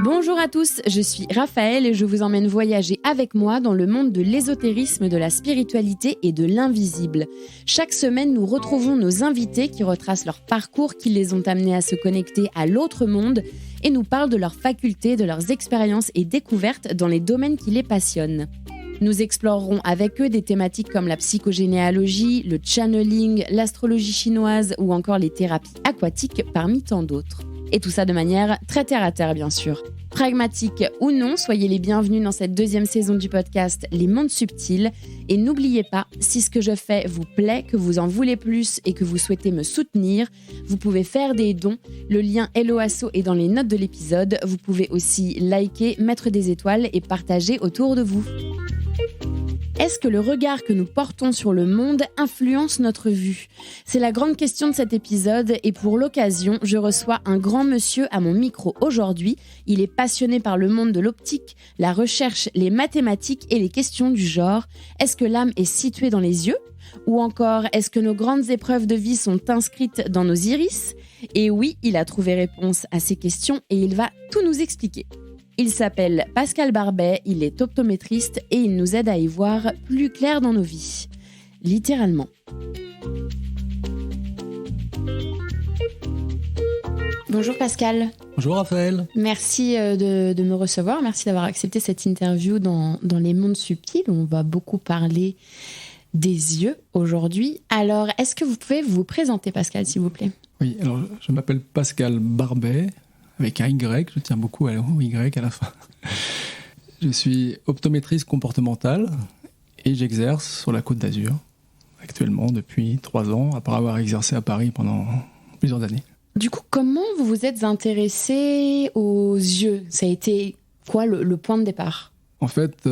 Bonjour à tous, je suis Raphaël et je vous emmène voyager avec moi dans le monde de l'ésotérisme, de la spiritualité et de l'invisible. Chaque semaine, nous retrouvons nos invités qui retracent leur parcours, qui les ont amenés à se connecter à l'autre monde et nous parlent de leurs facultés, de leurs expériences et découvertes dans les domaines qui les passionnent. Nous explorerons avec eux des thématiques comme la psychogénéalogie, le channeling, l'astrologie chinoise ou encore les thérapies aquatiques parmi tant d'autres. Et tout ça de manière très terre-à-terre, bien sûr. Pragmatique ou non, soyez les bienvenus dans cette deuxième saison du podcast Les Mondes Subtils. Et n'oubliez pas, si ce que je fais vous plaît, que vous en voulez plus et que vous souhaitez me soutenir, vous pouvez faire des dons. Le lien Hello Asso est dans les notes de l'épisode. Vous pouvez aussi liker, mettre des étoiles et partager autour de vous. Est-ce que le regard que nous portons sur le monde influence notre vue ? C'est la grande question de cet épisode et pour l'occasion, je reçois un grand monsieur à mon micro aujourd'hui. Il est passionné par le monde de l'optique, la recherche, les mathématiques et les questions du genre. Est-ce que l'âme est située dans les yeux ? Ou encore, est-ce que nos grandes épreuves de vie sont inscrites dans nos iris ? Et oui, il a trouvé réponse à ces questions et il va tout nous expliquer. Il s'appelle Pascal Barbet, il est optométriste et il nous aide à y voir plus clair dans nos vies. Littéralement. Bonjour Pascal. Bonjour Raphaël. Merci de me recevoir, merci d'avoir accepté cette interview dans Les Mondes Subtils. On va beaucoup parler des yeux aujourd'hui. Alors, est-ce que vous pouvez vous présenter Pascal, s'il vous plaît ? Oui, alors je m'appelle Pascal Barbet. Avec un Y, je tiens beaucoup au Y à la fin. Je suis optométriste comportementale et j'exerce sur la Côte d'Azur actuellement depuis 3 ans, après avoir exercé à Paris pendant plusieurs années. Du coup, comment vous vous êtes intéressé aux yeux ? Ça a été quoi le point de départ ? En fait,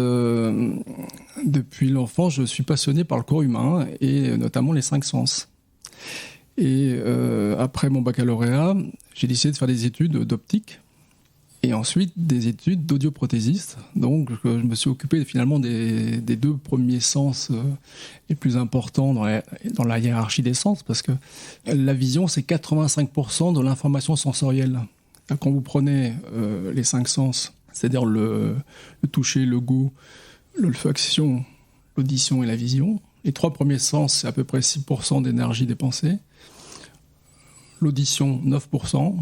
depuis l'enfance, je suis passionné par le corps humain et notamment les 5 sens. Et après mon baccalauréat, j'ai décidé de faire des études d'optique et ensuite des études d'audioprothésiste. Donc je me suis occupé finalement des 2 premiers sens les plus importants dans la hiérarchie des sens, parce que la vision, c'est 85% de l'information sensorielle. Quand vous prenez les 5 sens, c'est-à-dire le toucher, le goût, l'olfaction, l'audition et la vision, les 3 premiers sens, c'est à peu près 6% d'énergie dépensée. L'audition, 9%,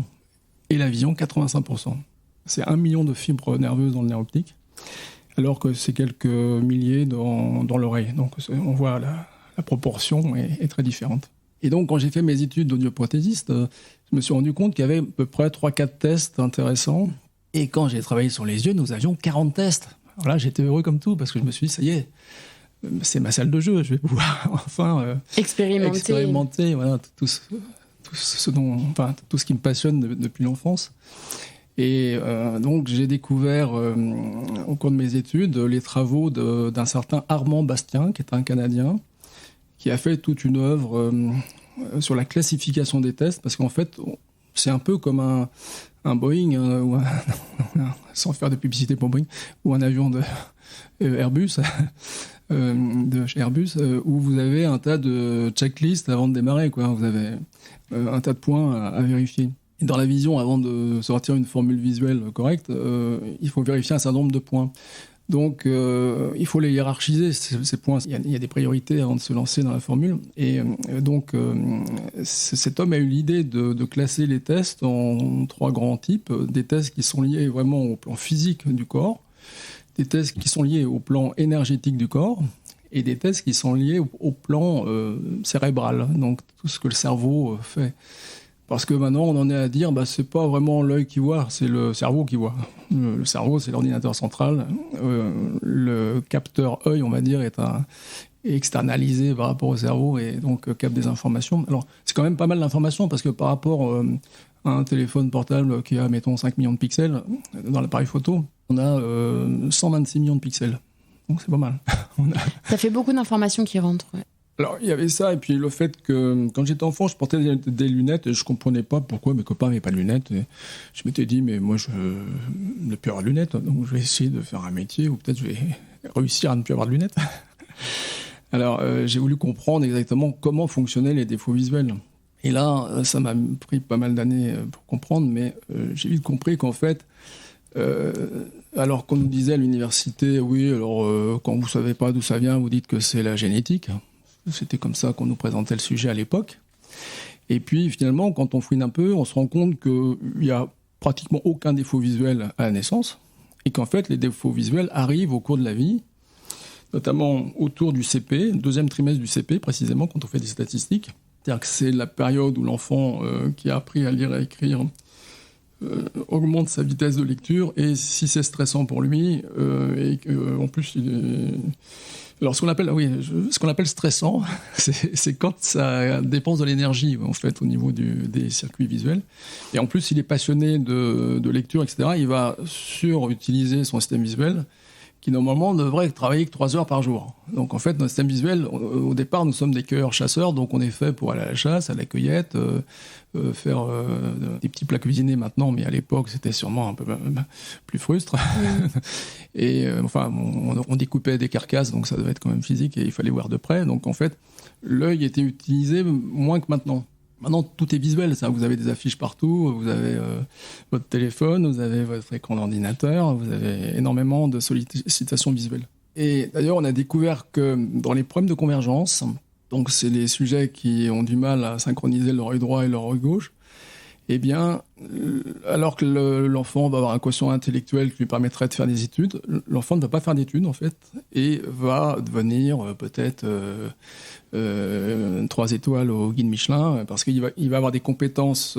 et la vision, 85%. C'est 1 million de fibres nerveuses dans le nerf optique, alors que c'est quelques milliers dans l'oreille. Donc on voit la proportion est très différente. Et donc quand j'ai fait mes études d'audioprothésiste, je me suis rendu compte qu'il y avait à peu près 3-4 tests intéressants. Et quand j'ai travaillé sur les yeux, nous avions 40 tests. Alors là, j'étais heureux comme tout, parce que je me suis dit, ça y est, c'est ma salle de jeu, je vais pouvoir enfin expérimenter voilà, tout ce qui me passionne depuis l'enfance. Et donc j'ai découvert au cours de mes études les travaux d'un certain Armand Bastien, qui est un Canadien, qui a fait toute une œuvre sur la classification des tests, parce qu'en fait c'est un peu comme un Boeing, sans faire de publicité pour Boeing, ou un avion de Airbus, de chez Airbus, où vous avez un tas de checklists avant de démarrer, quoi. Vous avez un tas de points à vérifier. Et dans la vision, avant de sortir une formule visuelle correcte, il faut vérifier un certain nombre de points. Donc, il faut les hiérarchiser, ces points. Il y a des priorités avant de se lancer dans la formule. Et donc, cet homme a eu l'idée de classer les tests en 3 grands types. Des tests qui sont liés vraiment au plan physique du corps, des tests qui sont liés au plan énergétique du corps, et des tests qui sont liés au plan cérébral, donc tout ce que le cerveau fait. Parce que maintenant, on en est à dire, c'est pas vraiment l'œil qui voit, c'est le cerveau qui voit. Le cerveau, c'est l'ordinateur central. Le capteur œil, on va dire, est externalisé par rapport au cerveau et donc capte des informations. Alors, c'est quand même pas mal d'informations, parce que par rapport à un téléphone portable qui a, mettons, 5 millions de pixels dans l'appareil photo, on a 126 millions de pixels. Donc, c'est pas mal. Ça fait beaucoup d'informations qui rentrent, ouais. Alors, il y avait ça, et puis le fait que, quand j'étais enfant, je portais des lunettes, et je comprenais pas pourquoi mes copains n'avaient pas de lunettes. Et je m'étais dit, mais moi, je ne plus avoir de lunettes, donc je vais essayer de faire un métier, ou peut-être je vais réussir à ne plus avoir de lunettes. Alors, j'ai voulu comprendre exactement comment fonctionnaient les défauts visuels. Et là, ça m'a pris pas mal d'années pour comprendre, mais j'ai vite compris qu'en fait, alors qu'on nous disait à l'université, oui, alors quand vous savez pas d'où ça vient, vous dites que c'est la génétique. C'était comme ça qu'on nous présentait le sujet à l'époque. Et puis finalement, quand on fouine un peu, on se rend compte qu'il y a pratiquement aucun défaut visuel à la naissance, et qu'en fait, les défauts visuels arrivent au cours de la vie, notamment autour du CP, deuxième trimestre du CP, précisément, quand on fait des statistiques. C'est-à-dire que c'est la période où l'enfant qui a appris à lire et à écrire augmente sa vitesse de lecture, et si c'est stressant pour lui, et qu'en plus il est... Alors ce qu'on appelle stressant, c'est quand ça dépense de l'énergie en fait au niveau des circuits visuels. Et en plus, il est passionné de lecture, etc. Il va surutiliser son système visuel, qui normalement devrait travailler que 3 heures par jour. Donc en fait, notre système visuel, au départ, nous sommes des cueilleurs-chasseurs, donc on est fait pour aller à la chasse, à la cueillette, faire des petits plats cuisinés maintenant, mais à l'époque, c'était sûrement un peu plus frustre. Et on découpait des carcasses, donc ça devait être quand même physique, et il fallait voir de près. Donc en fait, l'œil était utilisé moins que maintenant. Maintenant, tout est visuel, ça. Vous avez des affiches partout, vous avez votre téléphone, vous avez votre écran d'ordinateur, vous avez énormément de sollicitations visuelles. Et d'ailleurs, on a découvert que dans les problèmes de convergence, donc c'est les sujets qui ont du mal à synchroniser leur œil droit et leur œil gauche, eh bien, alors que l'enfant va avoir un quotient intellectuel qui lui permettrait de faire des études, l'enfant ne va pas faire d'études, en fait, et va devenir peut-être 3 étoiles au guide Michelin, parce qu'il va avoir des compétences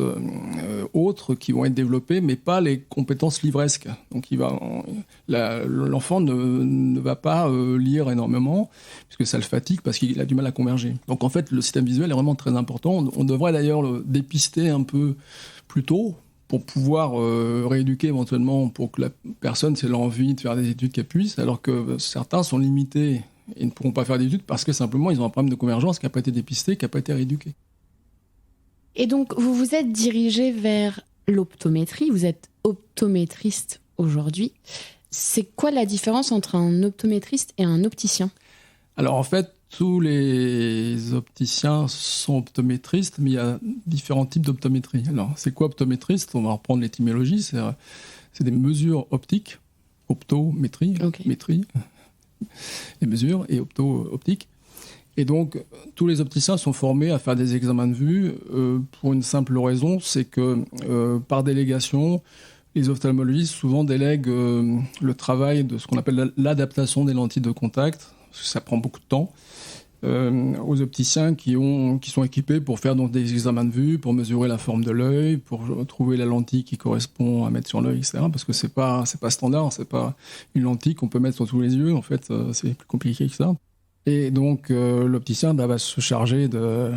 autres qui vont être développées, mais pas les compétences livresques. Donc l'enfant ne va pas lire énormément, puisque ça le fatigue, parce qu'il a du mal à converger. Donc en fait, le système visuel est vraiment très important. On devrait d'ailleurs le dépister un peu plus tôt, pour pouvoir rééduquer éventuellement, pour que la personne, si elle a envie de faire des études, qu'elle puisse, alors que certains sont limités et ne pourront pas faire d'études parce que simplement ils ont un problème de convergence qui n'a pas été dépisté, qui n'a pas été rééduqué. Et donc vous vous êtes dirigé vers l'optométrie, vous êtes optométriste aujourd'hui. C'est quoi la différence entre un optométriste et un opticien ? Alors en fait, tous les opticiens sont optométristes, mais il y a différents types d'optométrie. Alors, c'est quoi optométriste ? On va reprendre l'étymologie, c'est des mesures optiques, optométrie, okay. Métrie, les mesures, et optique. Et donc, tous les opticiens sont formés à faire des examens de vue pour une simple raison, c'est que par délégation, les ophtalmologistes souvent délèguent le travail de ce qu'on appelle l'adaptation des lentilles de contact, parce que ça prend beaucoup de temps, aux opticiens qui sont équipés pour faire donc des examens de vue, pour mesurer la forme de l'œil, pour trouver la lentille qui correspond à mettre sur l'œil, etc. Parce que c'est pas standard, c'est pas une lentille qu'on peut mettre sur tous les yeux. En fait, c'est plus compliqué que ça. Et donc, l'opticien va se charger de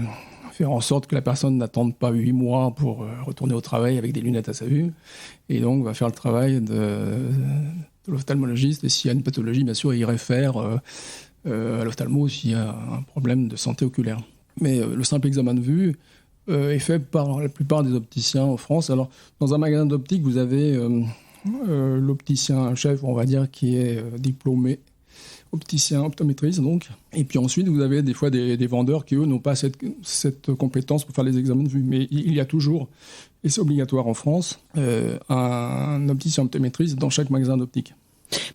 faire en sorte que la personne n'attende pas 8 mois pour retourner au travail avec des lunettes à sa vue. Et donc, va faire le travail de l'ophtalmologiste. Et s'il y a une pathologie, bien sûr, il réfère à l'ophtalmo s'il y a un problème de santé oculaire. Mais le simple examen de vue est fait par la plupart des opticiens en France. Alors, dans un magasin d'optique, vous avez l'opticien chef, on va dire, qui est diplômé, opticien, optométriste, donc. Et puis ensuite, vous avez des fois des vendeurs qui, eux, n'ont pas cette compétence pour faire les examens de vue. Mais il y a toujours, et c'est obligatoire en France, un opticien optométriste dans chaque magasin d'optique.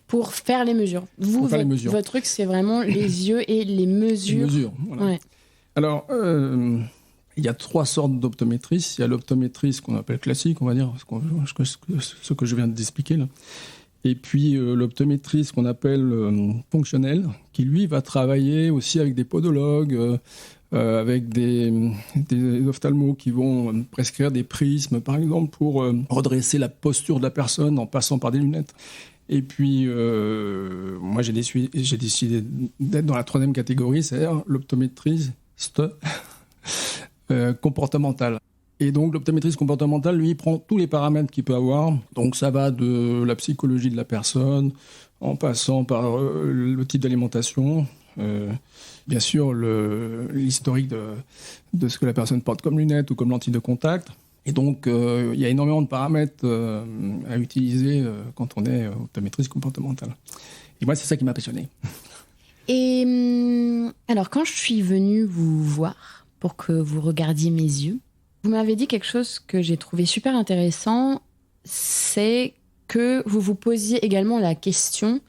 Pour faire les mesures. Votre truc, c'est vraiment les yeux et les mesures. Les mesures, voilà. Ouais. Alors, il y a 3 sortes d'optométristes. Il y a l'optométriste qu'on appelle classique, on va dire, ce que je viens d'expliquer là. Et puis l'optométriste qu'on appelle fonctionnel, qui lui va travailler aussi avec des podologues, avec des ophtalmos qui vont prescrire des prismes, par exemple, pour redresser la posture de la personne en passant par des lunettes. Et puis, moi, j'ai décidé d'être dans la 3e catégorie, c'est-à-dire l'optométriste comportementale. Et donc, l'optométriste comportementale, lui, prend tous les paramètres qu'il peut avoir. Donc, ça va de la psychologie de la personne, en passant par le type d'alimentation, bien sûr, l'historique de ce que la personne porte comme lunettes ou comme lentille de contact. Et donc, il y a énormément de paramètres à utiliser quand on est optométriste comportementale. Et moi, c'est ça qui m'a passionné. Et alors, quand je suis venue vous voir pour que vous regardiez mes yeux, Vous m'avez dit quelque chose que j'ai trouvé super intéressant, c'est que vous vous posiez également la question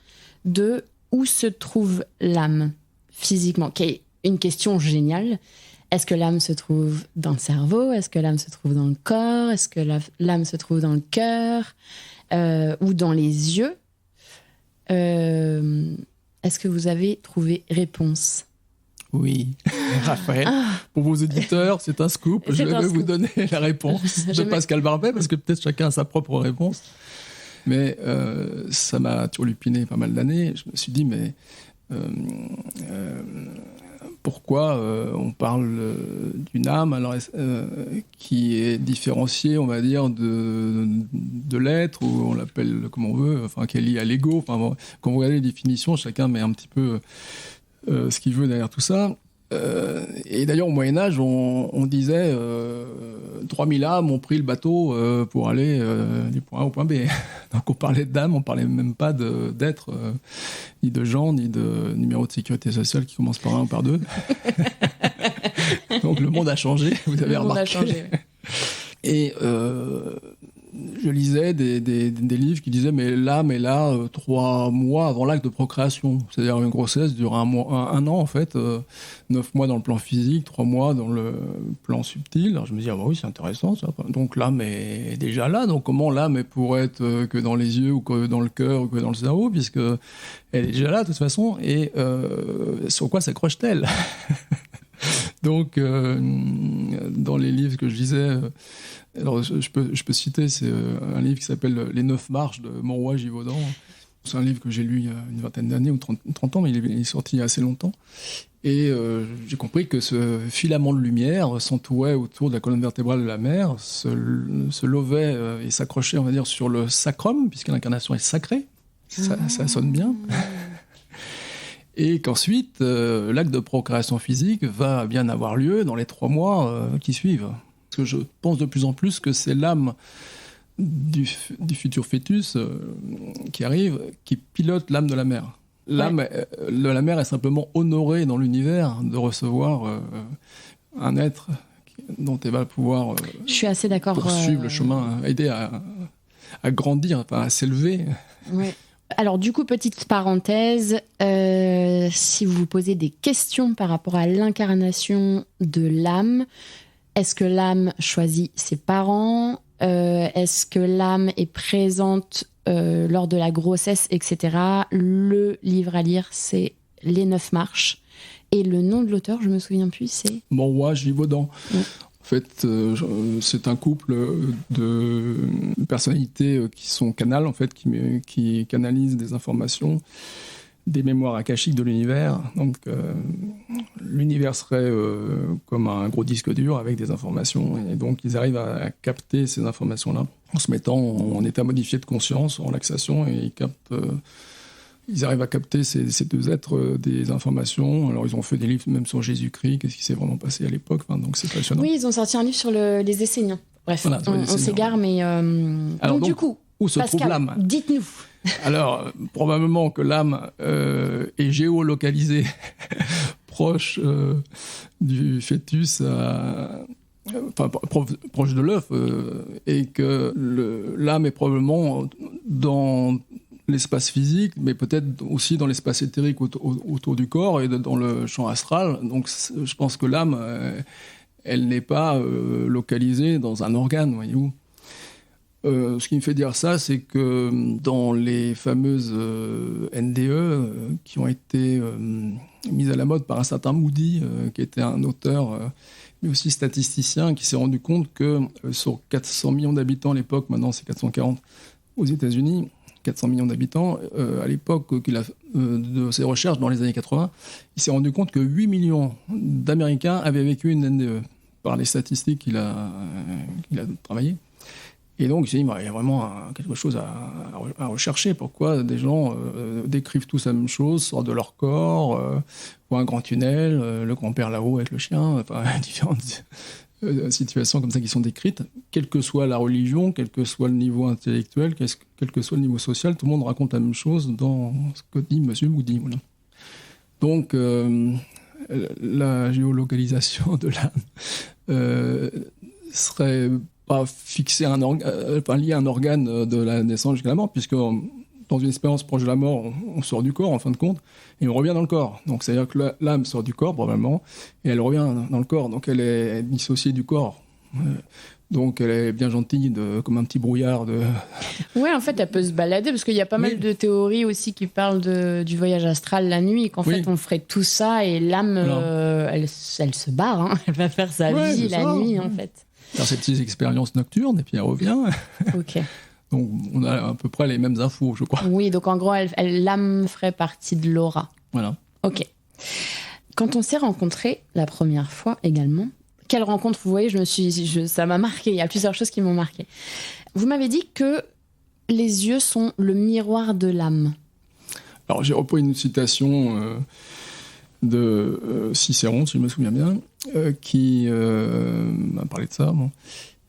de où se trouve l'âme physiquement, qui est une question géniale. Est-ce que l'âme se trouve dans le cerveau? Est-ce que l'âme se trouve dans le corps? Est-ce que l'âme se trouve dans le cœur ou dans les yeux? Est-ce que vous avez trouvé réponse? Oui, Raphaël. Pour vos auditeurs, c'est un scoop. Je vais vous donner la réponse de Pascal Barbet, parce que peut-être chacun a sa propre réponse. Mais ça m'a turlupiné pas mal d'années. Je me suis dit, mais pourquoi on parle d'une âme alors, qui est différenciée, on va dire, de l'être, ou on l'appelle comme on veut, enfin, qui est liée à l'ego. Enfin, bon, quand vous regardez les définitions, chacun met un petit peu ce qu'il veut derrière tout ça. Et d'ailleurs, au Moyen-Âge, on disait 3000 âmes ont pris le bateau pour aller du point A au point B. Donc on parlait d'âme, on parlait même pas d'être, ni de genre, ni de numéro de sécurité sociale qui commence par 1 ou par 2. Donc le monde a changé, vous avez remarqué. Le monde a changé. Et je lisais des livres qui disaient mais l'âme est là 3 mois avant l'acte de procréation. C'est-à-dire une grossesse dure un an en fait, 9 mois dans le plan physique, 3 mois dans le plan subtil. Alors je me dis oui, c'est intéressant ça. Donc l'âme est déjà là. Donc comment l'âme pourrait être que dans les yeux ou que dans le cœur ou que dans le cerveau, puisque elle est déjà là de toute façon. Et sur quoi s'accroche-t-elle? Donc dans les livres que je lisais, alors je peux citer, c'est un livre qui s'appelle Les 9 marches de Monroy-Givaudan. C'est un livre que j'ai lu il y a une vingtaine d'années ou 30 ans, mais il est sorti il y a assez longtemps. Et j'ai compris que ce filament de lumière s'entourait autour de la colonne vertébrale de la mère, se levait et s'accrochait, on va dire, sur le sacrum, puisque l'incarnation est sacrée. Ça sonne bien. Et qu'ensuite, l'acte de procréation physique va bien avoir lieu dans les 3 mois qui suivent. Parce que je pense de plus en plus que c'est l'âme du futur fœtus qui arrive, qui pilote l'âme de la mère. L'âme de la mère est simplement honorée dans l'univers de recevoir un être dont elle va pouvoir je suis assez d'accord, poursuivre le chemin, aider à grandir, enfin, à s'élever. Ouais. Alors du coup, petite parenthèse, si vous vous posez des questions par rapport à l'incarnation de l'âme, est-ce que l'âme choisit ses parents? Est-ce que l'âme est présente lors de la grossesse, etc. Le livre à lire, c'est Les 9 marches. Et le nom de l'auteur, je me souviens plus, c'est... Monroy-Givaudan. En fait, c'est un couple de personnalités qui sont canales, en fait, qui canalisent des informations, des mémoires akashiques de l'univers. Donc, l'univers serait comme un gros disque dur avec des informations. Et donc, ils arrivent à capter ces informations-là en se mettant en état modifié de conscience, en relaxation, et ils arrivent à capter ces deux êtres des informations. Alors, ils ont fait des livres même sur Jésus-Christ, qu'est-ce qui s'est vraiment passé à l'époque. Enfin, donc, c'est passionnant. Oui, ils ont sorti un livre sur les Esséniens. Bref, voilà, on s'égare, mais... Alors, donc, du coup, où se trouve l'âme? Dites-nous. Alors, probablement que l'âme est géolocalisée proche du fœtus, proche de l'œuf, et que l'âme est probablement dans l'espace physique, mais peut-être aussi dans l'espace éthérique autour du corps et dans le champ astral. Donc je pense que l'âme, elle n'est pas localisée dans un organe, voyez-vous. Ce qui me fait dire ça, c'est que dans les fameuses NDE qui ont été mises à la mode par un certain Moody, qui était un auteur, mais aussi statisticien, qui s'est rendu compte que sur 400 millions d'habitants à l'époque, maintenant c'est 440 aux États-Unis, 400 millions d'habitants, à l'époque de ses recherches dans les années 80, il s'est rendu compte que 8 millions d'Américains avaient vécu une NDE, par les statistiques qu'il a travaillées. Et donc, il y a vraiment quelque chose à rechercher. Pourquoi des gens décrivent tous la même chose, sortent de leur corps, voient un grand tunnel, le grand-père là-haut avec le chien, enfin, différentes situations comme ça qui sont décrites, quelle que soit la religion, quel que soit le niveau intellectuel, quel que soit le niveau social, tout le monde raconte la même chose dans ce que dit M. Moody. Voilà. Donc, la géolocalisation de l'âme, serait pas fixé lié à un organe de la naissance jusqu'à la mort, puisque dans une expérience proche de la mort, on sort du corps en fin de compte, et on revient dans le corps. Donc c'est-à-dire que l'âme sort du corps probablement, et elle revient dans le corps, donc elle est dissociée du corps. Donc elle est bien gentille, comme un petit brouillard. Ouais, en fait, elle peut se balader, parce qu'il y a pas mal de théories aussi qui parlent du voyage astral la nuit, qu'en fait on ferait tout ça, et l'âme, elle se barre, hein. Elle va faire sa vie la nuit, en fait. Faire ses petites expériences nocturnes, et puis elle revient. Ok. Donc on a à peu près les mêmes infos, je crois. Oui, donc en gros, l'âme ferait partie de l'aura. Voilà. Ok. Quand on s'est rencontrés la première fois également, quelle rencontre, vous voyez, ça m'a marqué. Il y a plusieurs choses qui m'ont marqué. Vous m'avez dit que les yeux sont le miroir de l'âme. Alors j'ai repris une citation de Cicéron, si je me souviens bien, qui m'a parlé de ça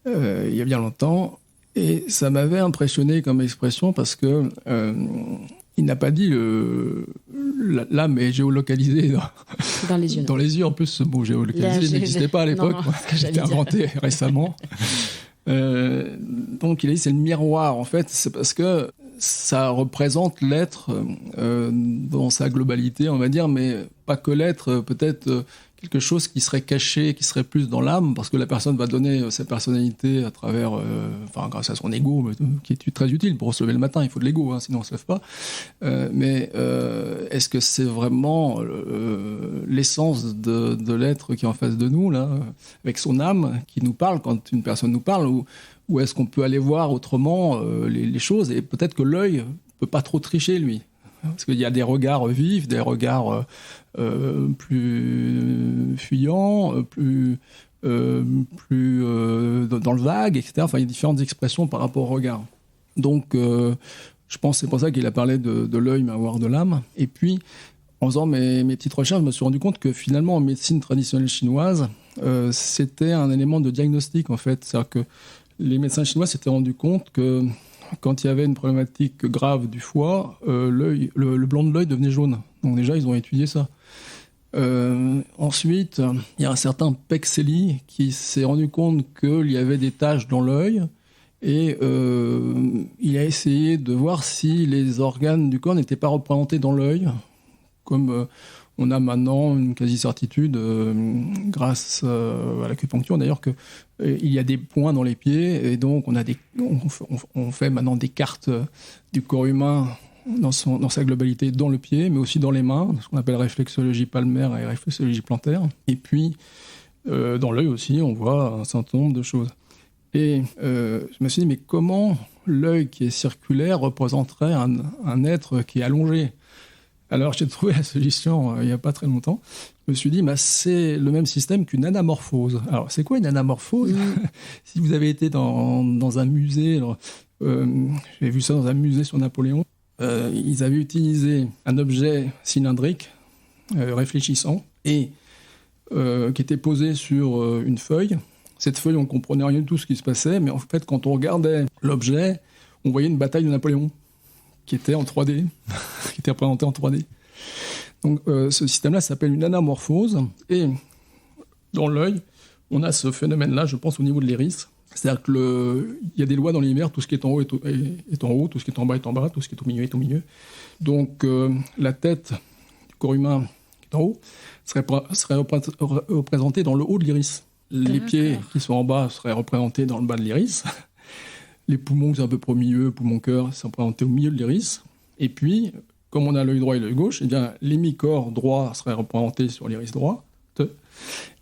il y a bien longtemps. Et ça m'avait impressionné comme expression parce que il n'a pas dit l'âme est géolocalisée dans les yeux. Dans les yeux, en plus, ce mot géolocalisé n'existait pas à l'époque. C'était inventé récemment. Donc il a dit c'est le miroir. En fait, c'est parce que ça représente l'être dans sa globalité, on va dire, mais pas que l'être, peut-être quelque chose qui serait caché, qui serait plus dans l'âme, parce que la personne va donner sa personnalité à travers, grâce à son ego, qui est très utile pour se lever le matin. Il faut de l'ego, sinon on ne se lève pas. Mais est-ce que c'est vraiment l'essence de l'être qui est en face de nous, là, avec son âme, qui nous parle quand une personne nous parle, ou est-ce qu'on peut aller voir autrement les choses, et peut-être que l'œil ne peut pas trop tricher, lui. Parce qu'il y a des regards vifs, des regards plus fuyants, plus dans le vague, etc. Enfin, il y a différentes expressions par rapport au regard. Donc, je pense que c'est pour ça qu'il a parlé de l'œil, miroir de l'âme. Et puis, en faisant mes petites recherches, je me suis rendu compte que finalement, en médecine traditionnelle chinoise, c'était un élément de diagnostic, en fait. C'est-à-dire que les médecins chinois s'étaient rendus compte que quand il y avait une problématique grave du foie, le blanc de l'œil devenait jaune. Donc déjà, ils ont étudié ça. Ensuite, il y a un certain Pexeli qui s'est rendu compte qu'il y avait des taches dans l'œil, et il a essayé de voir si les organes du corps n'étaient pas représentés dans l'œil, comme on a maintenant une quasi-certitude, grâce à l'acupuncture d'ailleurs, qu'il y a des points dans les pieds, et donc on fait maintenant des cartes du corps humain dans sa globalité dans le pied, mais aussi dans les mains, ce qu'on appelle réflexologie palmaire et réflexologie plantaire. Et puis, dans l'œil aussi, on voit un certain nombre de choses. Et je me suis dit, mais comment l'œil qui est circulaire représenterait un être qui est allongé ? Alors, j'ai trouvé la solution il n'y a pas très longtemps. Je me suis dit, c'est le même système qu'une anamorphose. Alors, c'est quoi une anamorphose ? Si vous avez été dans un musée, j'ai vu ça dans un musée sur Napoléon, ils avaient utilisé un objet cylindrique, réfléchissant, et qui était posé sur une feuille. Cette feuille, on ne comprenait rien de tout ce qui se passait, mais en fait, quand on regardait l'objet, on voyait une bataille de Napoléon, qui était en 3D, qui était représentée en 3D. Donc ce système-là s'appelle une anamorphose, et dans l'œil, on a ce phénomène-là, je pense, au niveau de l'iris. C'est-à-dire qu'il y a des lois dans l'univers, tout ce qui est en haut est en haut, tout ce qui est en bas est en bas, tout ce qui est au milieu est au milieu. Donc la tête du corps humain qui est en haut serait représentée dans le haut de l'iris. Les pieds qui sont en bas seraient représentés dans le bas de l'iris. Les poumons qui sont un peu au milieu, poumons-cœur, sont représentés au milieu de l'iris. Et puis, comme on a l'œil droit et l'œil gauche, eh bien, l'hémicorps droit serait représenté sur l'iris droit,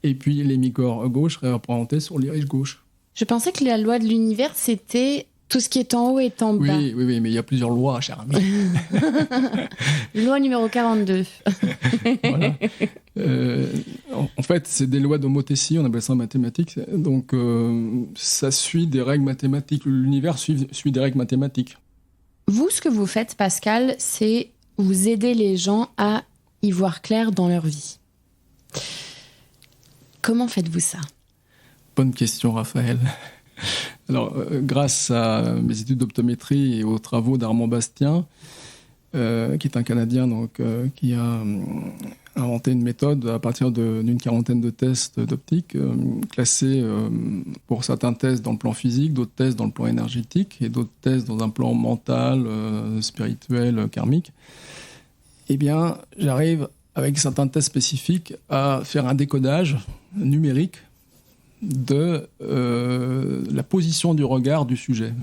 et puis l'hémicorps gauche serait représenté sur l'iris gauche. Je pensais que la loi de l'univers, c'était tout ce qui est en haut est en bas. Oui, mais il y a plusieurs lois, cher ami. Loi numéro 42. Voilà. En fait, c'est des lois d'homothétie, on appelle ça en mathématiques. Donc, ça suit des règles mathématiques. L'univers suit des règles mathématiques. Vous, ce que vous faites, Pascal, c'est vous aider les gens à y voir clair dans leur vie. Comment faites-vous ça ? Bonne question, Raphaël. Alors, grâce à mes études d'optométrie et aux travaux d'Armand Bastien, qui est un Canadien, donc, qui a inventé une méthode à partir d'une quarantaine de tests d'optique, classés pour certains tests dans le plan physique, d'autres tests dans le plan énergétique et d'autres tests dans un plan mental, spirituel, karmique. Eh bien, j'arrive, avec certains tests spécifiques, à faire un décodage numérique de la position du regard du sujet.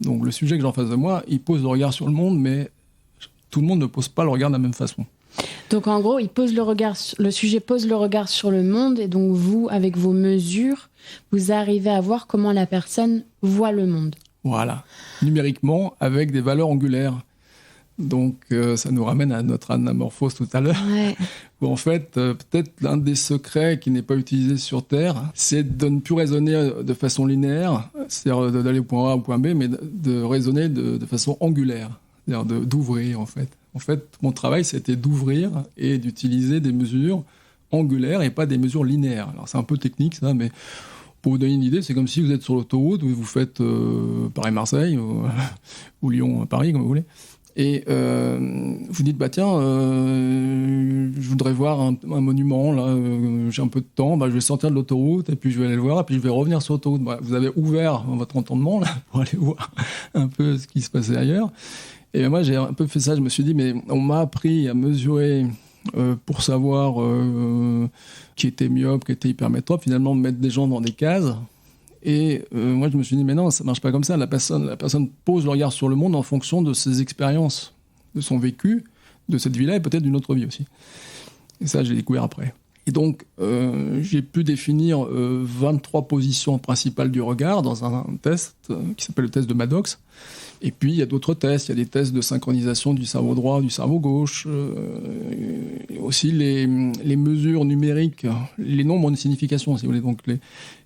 Donc le sujet que j'ai en face de moi, il pose le regard sur le monde, mais tout le monde ne pose pas le regard de la même façon. Donc en gros, le sujet pose le regard sur le monde, et donc vous, avec vos mesures, vous arrivez à voir comment la personne voit le monde. Voilà, numériquement, avec des valeurs angulaires. Donc ça nous ramène à notre anamorphose tout à l'heure, ouais. Où en fait, peut-être l'un des secrets qui n'est pas utilisé sur Terre, c'est de ne plus raisonner de façon linéaire, c'est-à-dire d'aller au point A au point B, mais de raisonner de façon angulaire, c'est-à-dire d'ouvrir en fait. En fait, mon travail, c'était d'ouvrir et d'utiliser des mesures angulaires et pas des mesures linéaires. Alors c'est un peu technique ça, mais pour vous donner une idée, c'est comme si vous êtes sur l'autoroute, vous faites Paris-Marseille ou Lyon-Paris, comme vous voulez. Et vous dites, bah tiens, je voudrais voir un monument, là, j'ai un peu de temps, bah, je vais sortir de l'autoroute, et puis je vais aller le voir, et puis je vais revenir sur l'autoroute. Bah, vous avez ouvert votre entendement, là, pour aller voir un peu ce qui se passait ailleurs. Et moi, j'ai un peu fait ça, je me suis dit, mais on m'a appris à mesurer pour savoir qui était myope, qui était hypermétrope, finalement, mettre des gens dans des cases. Et moi, je me suis dit, mais non, ça ne marche pas comme ça. La personne pose le regard sur le monde en fonction de ses expériences, de son vécu, de cette vie-là et peut-être d'une autre vie aussi. Et ça, j'ai découvert après. Et donc, j'ai pu définir 23 positions principales du regard dans un test qui s'appelle le test de Maddox. Et puis, il y a d'autres tests. Il y a des tests de synchronisation du cerveau droit, du cerveau gauche. Aussi, les mesures numériques, les nombres ont une signification, si vous voulez. Donc,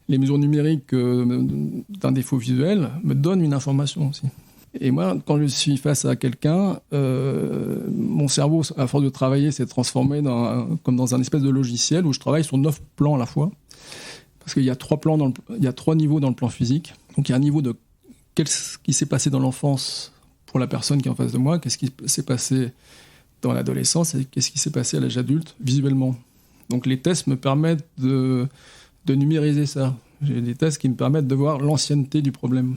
les mesures numériques d'un défaut visuel me donnent une information aussi. Et moi, quand je suis face à quelqu'un, mon cerveau, à force de travailler, s'est transformé comme dans un espèce de logiciel où je travaille sur 9 plans à la fois. Parce qu'il y a 3 niveaux dans le plan physique. Donc il y a un niveau de qu'est-ce qui s'est passé dans l'enfance pour la personne qui est en face de moi, qu'est-ce qui s'est passé dans l'adolescence et qu'est-ce qui s'est passé à l'âge adulte visuellement. Donc les tests me permettent de numériser ça. J'ai des tests qui me permettent de voir l'ancienneté du problème.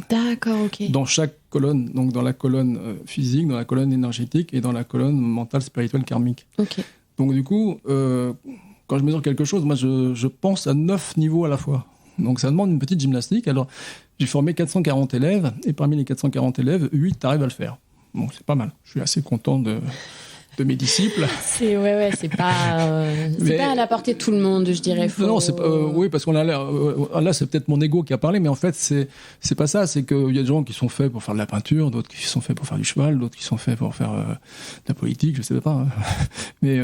D'accord, ok. Dans chaque colonne, donc dans la colonne physique, dans la colonne énergétique et dans la colonne mentale, spirituelle, karmique. Ok. Donc du coup, quand je mesure quelque chose, moi je pense à 9 niveaux à la fois. Donc ça demande une petite gymnastique. Alors j'ai formé 440 élèves et parmi les 440 élèves, 8 arrivent à le faire. Bon, c'est pas mal. Je suis assez content de mes disciples. C'est pas à la portée de tout le monde, je dirais. Non, c'est oui, parce qu'on a l'air. Là, c'est peut-être mon ego qui a parlé, mais en fait, c'est pas ça. C'est qu'il y a des gens qui sont faits pour faire de la peinture, d'autres qui sont faits pour faire du cheval, d'autres qui sont faits pour faire de la politique, je sais pas. Mais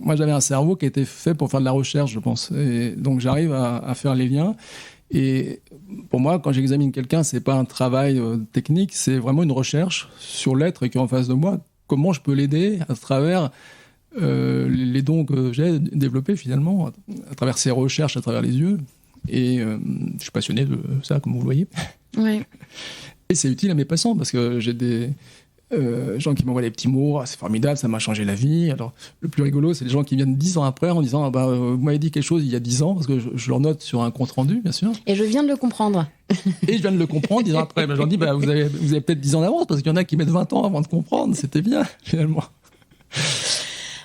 moi, j'avais un cerveau qui était fait pour faire de la recherche, je pense. Et donc, j'arrive à faire les liens. Et pour moi, quand j'examine quelqu'un, c'est pas un travail technique, c'est vraiment une recherche sur l'être qui est en face de moi. Comment je peux l'aider à travers les dons que j'ai développés finalement, à travers ses recherches, à travers les yeux. Et je suis passionné de ça, comme vous le voyez. Ouais. Et c'est utile à mes patients parce que j'ai des gens qui m'envoient des petits mots, ah, c'est formidable, ça m'a changé la vie. Alors, le plus rigolo, c'est les gens qui viennent 10 ans après en disant vous m'avez dit quelque chose il y a 10 ans, parce que je leur note sur un compte-rendu, bien sûr. Et je viens de le comprendre. Et je viens de le comprendre 10 ans après. Je leur dis, vous avez peut-être 10 ans d'avance, parce qu'il y en a qui mettent 20 ans avant de comprendre. C'était bien, finalement.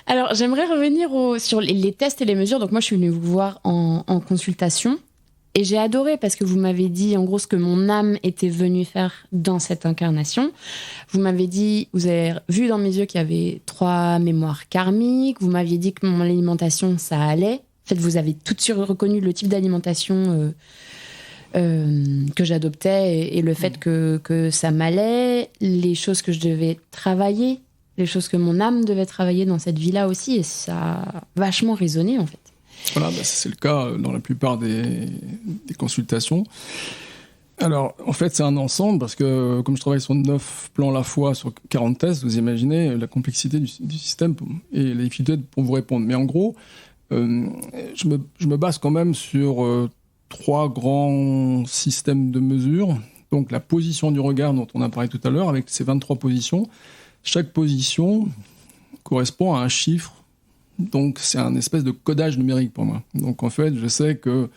Alors, j'aimerais revenir sur les tests et les mesures. Donc, moi, je suis venue vous voir en consultation. Et j'ai adoré parce que vous m'avez dit, en gros, ce que mon âme était venue faire dans cette incarnation. Vous m'avez dit, vous avez vu dans mes yeux qu'il y avait 3 mémoires karmiques. Vous m'aviez dit que mon alimentation, ça allait. En fait, vous avez tout de suite reconnu le type d'alimentation que j'adoptais et le fait que ça m'allait, les choses que je devais travailler, les choses que mon âme devait travailler dans cette vie-là aussi. Et ça a vachement résonné, en fait. Voilà, c'est le cas dans la plupart des consultations. Alors, en fait, c'est un ensemble, parce que comme je travaille sur 9 plans à la fois, sur 40 tests, vous imaginez la complexité du système et les difficultés pour vous répondre. Mais en gros, je me base quand même sur 3 grands systèmes de mesure. Donc, la position du regard dont on a parlé tout à l'heure, avec ces 23 positions. Chaque position correspond à un chiffre Donc, c'est un espèce de codage numérique pour moi. Donc, en fait, je sais que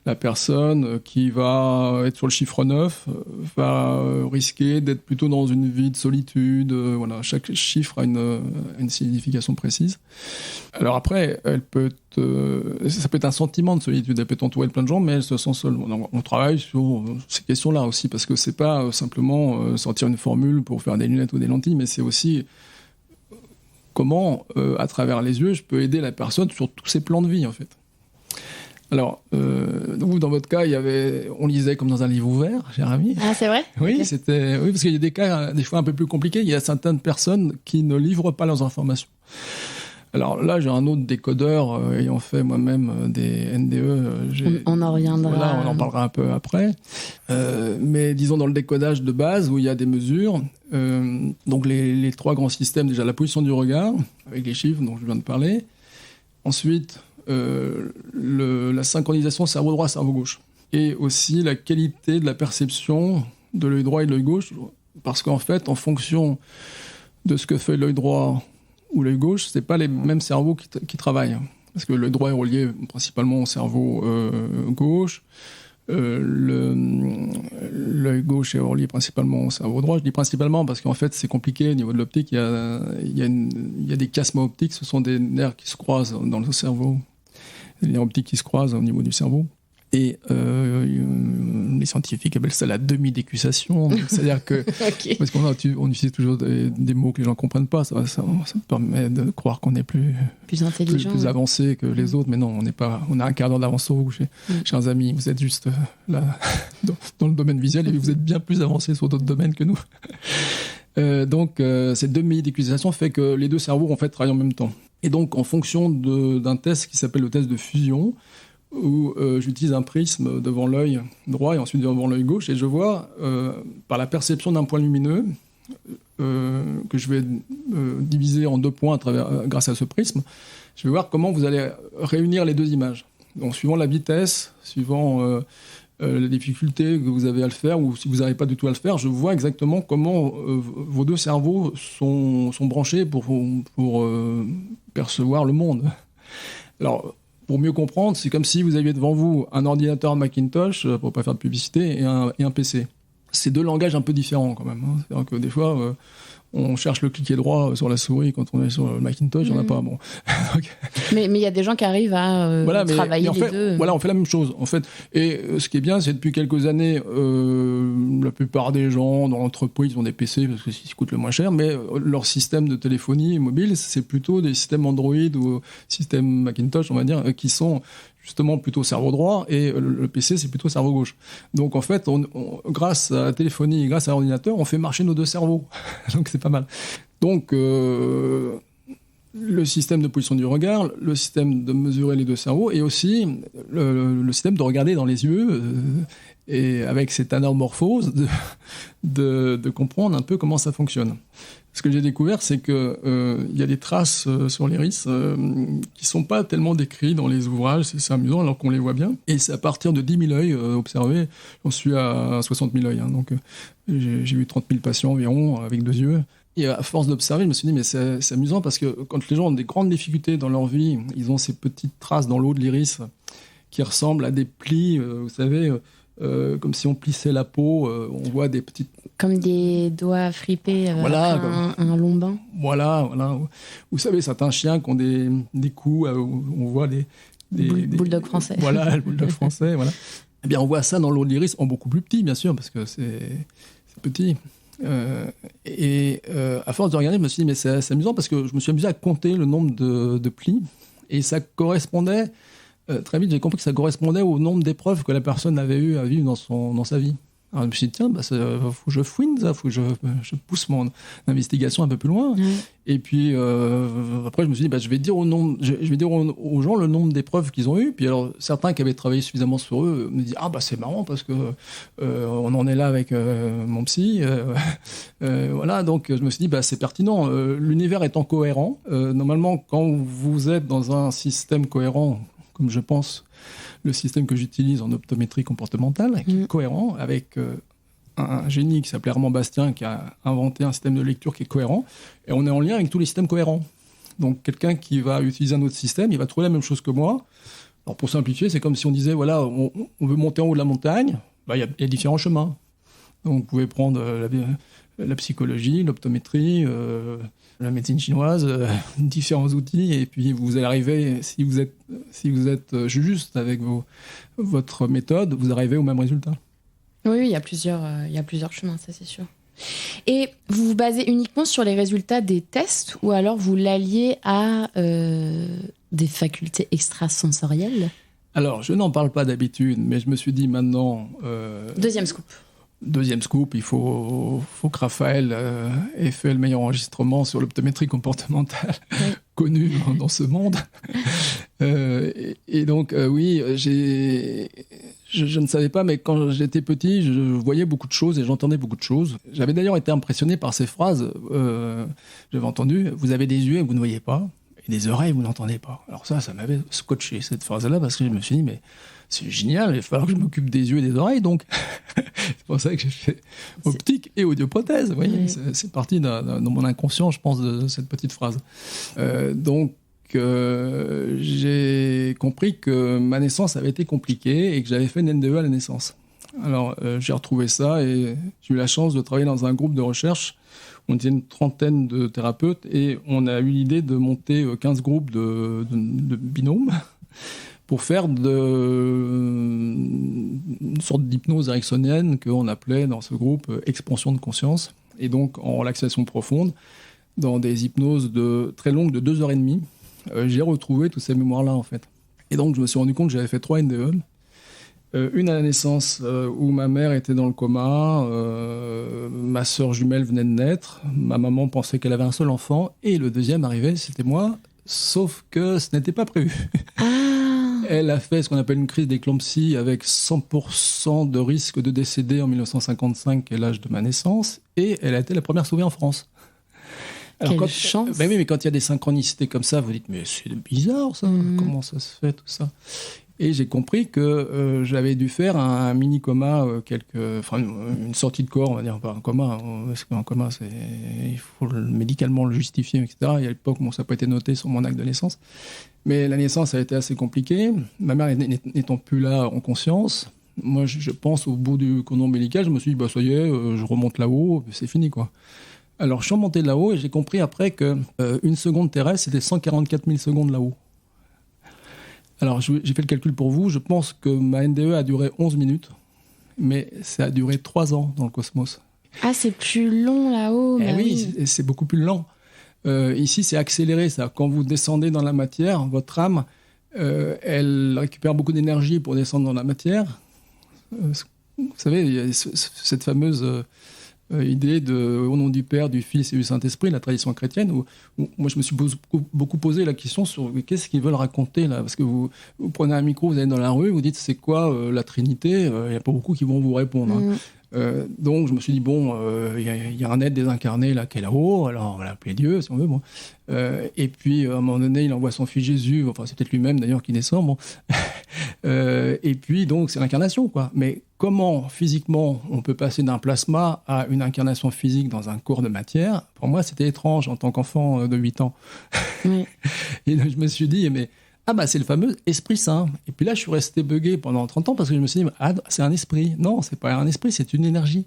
la personne qui va être sur le chiffre 9 va risquer d'être plutôt dans une vie de solitude. Voilà, chaque chiffre a une signification précise. Alors après, ça peut être un sentiment de solitude. Elle peut être entourée de plein de gens, mais elle se sent seule. Donc, on travaille sur ces questions-là aussi, parce que c'est pas simplement sortir une formule pour faire des lunettes ou des lentilles, mais c'est aussi comment, à travers les yeux, je peux aider la personne sur tous ses plans de vie, en fait. Alors, vous, dans votre cas, on lisait comme dans un livre ouvert, cher ami. Ah, c'est vrai ? Oui, Okay. oui, parce qu'il y a des cas, des fois un peu plus compliqués. Il y a certaines personnes qui ne livrent pas leurs informations. Alors là, j'ai un autre décodeur ayant fait moi-même des NDE. On en reviendra. Voilà, on en parlera un peu après. Mais disons dans le décodage de base, où il y a des mesures, donc les 3 grands systèmes, déjà la position du regard, avec les chiffres dont je viens de parler. Ensuite, la synchronisation cerveau droit, cerveau gauche. Et aussi la qualité de la perception de l'œil droit et de l'œil gauche. Parce qu'en fait, en fonction de ce que fait l'œil droit ou l'œil gauche, c'est pas les mêmes cerveaux qui travaillent. Parce que l'œil droit est relié principalement au cerveau gauche. L'œil gauche est relié principalement au cerveau droit. Je dis principalement parce qu'en fait, c'est compliqué au niveau de l'optique. Il y a des chiasmes optiques, ce sont des nerfs qui se croisent dans le cerveau. Les nerfs optiques qui se croisent au niveau du cerveau. Et les scientifiques appellent ça la demi-décussation. C'est-à-dire que, okay. Parce qu'on utilise toujours des mots que les gens ne comprennent pas, ça permet de croire qu'on est plus intelligent, plus avancé que les autres. Mais non, on a un quart d'heure d'avance sur vous, chers amis. Vous êtes juste là, dans le domaine visuel et vous êtes bien plus avancés sur d'autres domaines que nous. Donc, cette demi-décussation fait que les deux cerveaux en fait, travaillent en même temps. Et donc, en fonction d'un test qui s'appelle le test de fusion, où j'utilise un prisme devant l'œil droit et ensuite devant l'œil gauche, et je vois, par la perception d'un point lumineux, que je vais diviser en 2 points grâce à ce prisme, je vais voir comment vous allez réunir les 2 images. Donc, suivant la vitesse, suivant la difficulté que vous avez à le faire, ou si vous n'arrivez pas du tout à le faire, je vois exactement comment vos 2 cerveaux sont branchés pour percevoir le monde. Alors, pour mieux comprendre, c'est comme si vous aviez devant vous un ordinateur Macintosh, pour ne pas faire de publicité, et un PC. C'est 2 langages un peu différents quand même. C'est-à-dire que des fois, on cherche le cliquet droit sur la souris quand on est sur le Macintosh, il n'y en a pas. Bon. Mais il y a des gens qui arrivent à travailler mais les deux. Voilà, on fait la même chose, en fait. Et ce qui est bien, c'est depuis quelques années, la plupart des gens dans l'entreprise ont des PC parce que c'est ce qui coûte le moins cher, mais leur système de téléphonie mobile, c'est plutôt des systèmes Android ou systèmes Macintosh, on va dire, qui sont justement plutôt cerveau droit, et le PC, c'est plutôt cerveau gauche. Donc, en fait, grâce à la téléphonie et grâce à l'ordinateur, on fait marcher nos 2 cerveaux. Donc, c'est pas mal. Donc, le système de position du regard, le système de mesurer les 2 cerveaux, et aussi le système de regarder dans les yeux, et avec cette anamorphose, de comprendre un peu comment ça fonctionne. Ce que j'ai découvert, c'est qu'il y a des traces sur l'iris qui ne sont pas tellement décrites dans les ouvrages, c'est amusant alors qu'on les voit bien. Et c'est à partir de 10 000 œils observés, j'en suis à 60 000 œils. Donc j'ai eu 30 000 patients environ avec 2 yeux. Et à force d'observer, je me suis dit, mais c'est amusant parce que quand les gens ont des grandes difficultés dans leur vie, ils ont ces petites traces dans l'eau de l'iris qui ressemblent à des plis, vous savez, comme si on plissait la peau, on voit des petites... Comme des doigts fripés un long bain. Voilà. Vous savez, certains chiens qui ont des coups où on voit des bulldog français. Voilà, le bulldog français, voilà. Eh bien, on voit ça dans l'eau de l'iris, en beaucoup plus petit, bien sûr, parce que c'est petit. À force de regarder, je me suis dit, mais c'est amusant, parce que je me suis amusé à compter le nombre de plis, et ça correspondait... très vite, j'ai compris que ça correspondait au nombre d'épreuves que la personne avait eu à vivre dans sa vie. Alors je me suis dit, tiens, faut que je fouine ça, faut que je pousse mon investigation un peu plus loin. Et puis après, je me suis dit, je vais dire aux gens le nombre d'épreuves qu'ils ont eues. Puis alors, certains qui avaient travaillé suffisamment sur eux me disent, c'est marrant parce que on en est là avec mon psy. Voilà, donc je me suis dit, c'est pertinent. L'univers étant cohérent, normalement, quand vous êtes dans un système cohérent, comme je pense le système que j'utilise en optométrie comportementale, qui est cohérent, avec un génie qui s'appelait Armand Bastien, qui a inventé un système de lecture qui est cohérent, et on est en lien avec tous les systèmes cohérents. Donc quelqu'un qui va utiliser un autre système, il va trouver la même chose que moi. Alors pour simplifier, c'est comme si on disait, voilà, on veut monter en haut de la montagne, il y a différents chemins. Donc vous pouvez prendre la psychologie, l'optométrie, la médecine chinoise, différents outils, et puis vous allez arriver, si vous êtes juste avec votre méthode, vous arrivez au même résultat. Oui, il y a plusieurs chemins, ça c'est sûr. Et vous vous basez uniquement sur les résultats des tests, ou alors vous l'alliez à des facultés extrasensorielles ? Alors, je n'en parle pas d'habitude, mais je me suis dit maintenant... Deuxième scoop, il faut que Raphaël ait fait le meilleur enregistrement sur l'optométrie comportementale connu dans ce monde. Et donc, oui, je ne savais pas, mais quand j'étais petit, je voyais beaucoup de choses et j'entendais beaucoup de choses. J'avais d'ailleurs été impressionné par ces phrases. J'avais entendu « Vous avez des yeux et vous ne voyez pas, et des oreilles et vous n'entendez pas ». Alors ça m'avait scotché, cette phrase-là, parce que je me suis dit « Mais c'est génial, il va falloir que je m'occupe des yeux et des oreilles, donc ». C'est pour ça que j'ai fait optique et audioprothèse. Vous voyez, c'est parti dans mon inconscient, je pense, de cette petite phrase. Donc, j'ai compris que ma naissance avait été compliquée et que j'avais fait une NDE à la naissance. Alors, j'ai retrouvé ça et j'ai eu la chance de travailler dans un groupe de recherche. On était une trentaine de thérapeutes et on a eu l'idée de monter 15 groupes de binômes pour faire une sorte d'hypnose ericksonienne qu'on appelait dans ce groupe expansion de conscience. Et donc, en relaxation profonde, dans des hypnoses très longues de 2h30, j'ai retrouvé toutes ces mémoires-là, en fait. Et donc, je me suis rendu compte que j'avais fait 3 NDE. Une à la naissance, où ma mère était dans le coma, ma sœur jumelle venait de naître, ma maman pensait qu'elle avait un seul enfant, et le deuxième arrivait, c'était moi, sauf que ce n'était pas prévu. Elle a fait ce qu'on appelle une crise d'éclampsie avec 100% de risque de décéder en 1955, qui est l'âge de ma naissance, et elle a été la première sauvée en France. Alors, quelle chance. Oui, mais quand il y a des synchronicités comme ça, vous dites, mais c'est bizarre ça, comment ça se fait tout ça ? Et j'ai compris que j'avais dû faire un mini-coma, une sortie de corps, on va dire, pas un coma, parce qu'un coma, il faut médicalement le justifier, etc. Et à l'époque, ça n'a pas été noté sur mon acte de naissance. Mais la naissance a été assez compliquée. Ma mère n'étant plus là en conscience, moi, je pense, au bout du cordon ombilical, je me suis dit, ça y est, je remonte là-haut, c'est fini, quoi. Alors, je suis remonté là-haut et j'ai compris après que une seconde terrestre, c'était 144 000 secondes là-haut. Alors, j'ai fait le calcul pour vous. Je pense que ma NDE a duré 11 minutes, mais ça a duré 3 ans dans le cosmos. Ah, c'est plus long là-haut. Oui, c'est beaucoup plus lent. Ici, c'est accéléré. Quand vous descendez dans la matière, votre âme, elle récupère beaucoup d'énergie pour descendre dans la matière. Vous savez, il y a cette fameuse idée au nom du Père, du Fils et du Saint-Esprit, la tradition chrétienne, où moi je me suis beaucoup posé la question sur qu'est-ce qu'ils veulent raconter là, parce que vous prenez un micro, vous allez dans la rue, vous dites c'est quoi la Trinité, il n'y a pas beaucoup qui vont vous répondre. Donc je me suis dit il y a un être désincarné là qui est là-haut, alors on va l'appeler Dieu si on veut. Et puis à un moment donné il envoie son fils Jésus, enfin c'est peut-être lui-même d'ailleurs qui descend. Et puis donc c'est l'incarnation quoi. Mais comment physiquement on peut passer d'un plasma à une incarnation physique dans un corps de matière? Pour moi c'était étrange en tant qu'enfant de 8 ans. Et donc je me suis dit mais c'est le fameux Esprit Saint. Et puis là, je suis resté buggé pendant 30 ans parce que je me suis dit, c'est un esprit. Non, c'est pas un esprit, c'est une énergie.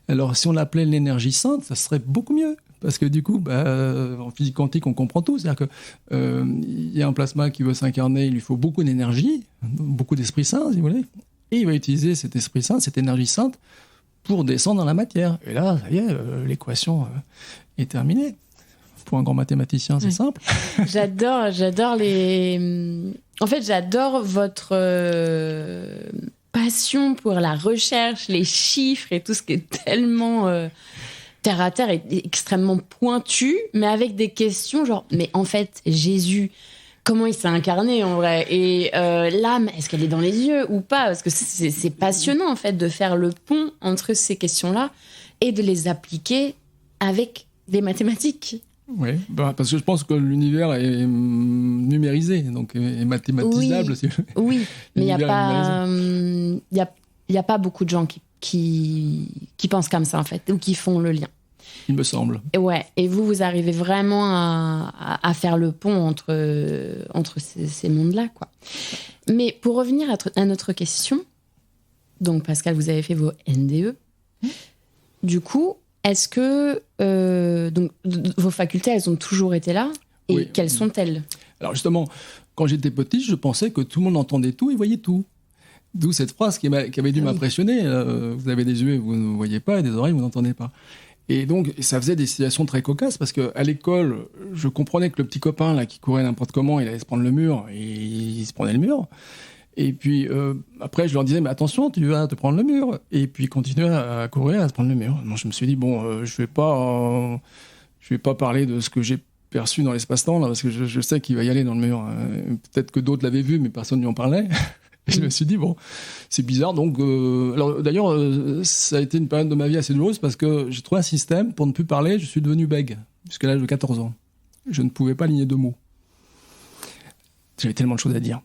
Alors, si on l'appelait l'énergie sainte, ça serait beaucoup mieux. Parce que du coup, en physique quantique, on comprend tout. C'est-à-dire qu'il y a un plasma qui veut s'incarner, il lui faut beaucoup d'énergie, beaucoup d'Esprit Saint, si vous voulez. Et il va utiliser cet Esprit Saint, cette énergie sainte, pour descendre dans la matière. Et là, ça y est, l'équation est terminée. Pour un grand mathématicien, c'est simple. J'adore les... En fait, j'adore votre passion pour la recherche, les chiffres et tout ce qui est tellement terre à terre et extrêmement pointu, mais avec des questions genre, mais en fait, Jésus, comment il s'est incarné en vrai? Et l'âme, est-ce qu'elle est dans les yeux ou pas? Parce que c'est passionnant en fait de faire le pont entre ces questions-là et de les appliquer avec des mathématiques. Oui, parce que je pense que l'univers est numérisé, donc est mathématisable. Oui, mais il n'y a pas beaucoup de gens qui pensent comme ça, en fait, ou qui font le lien. Il me semble. Ouais, et vous arrivez vraiment à faire le pont entre ces mondes-là, quoi. Mais pour revenir à notre question, donc Pascal, vous avez fait vos NDE. Du coup, est-ce que donc, vos facultés, elles ont toujours été là? Et oui. Quelles sont-elles? Alors justement, quand j'étais petit, je pensais que tout le monde entendait tout et voyait tout. D'où cette phrase qui avait dû m'impressionner. Vous avez des yeux et vous ne voyez pas, et des oreilles, vous n'entendez pas. Et donc, ça faisait des situations très cocasses, parce qu'à l'école, je comprenais que le petit copain là, qui courait n'importe comment, il allait se prendre le mur, et il se prenait le mur. Et puis, après, je leur disais, mais attention, tu vas te prendre le mur. Et puis, il continuait à courir, à se prendre le mur. Donc, je me suis dit, bon, je vais pas parler de ce que j'ai perçu dans l'espace-temps, là, parce que je sais qu'il va y aller dans le mur. Peut-être que d'autres l'avaient vu, mais personne ne lui en parlait. Et je me suis dit, bon, c'est bizarre. Donc, alors, d'ailleurs, ça a été une période de ma vie assez douloureuse, parce que j'ai trouvé un système pour ne plus parler. Je suis devenu bègue, jusqu'à l'âge de 14 ans. Je ne pouvais pas aligner 2 mots. J'avais tellement de choses à dire.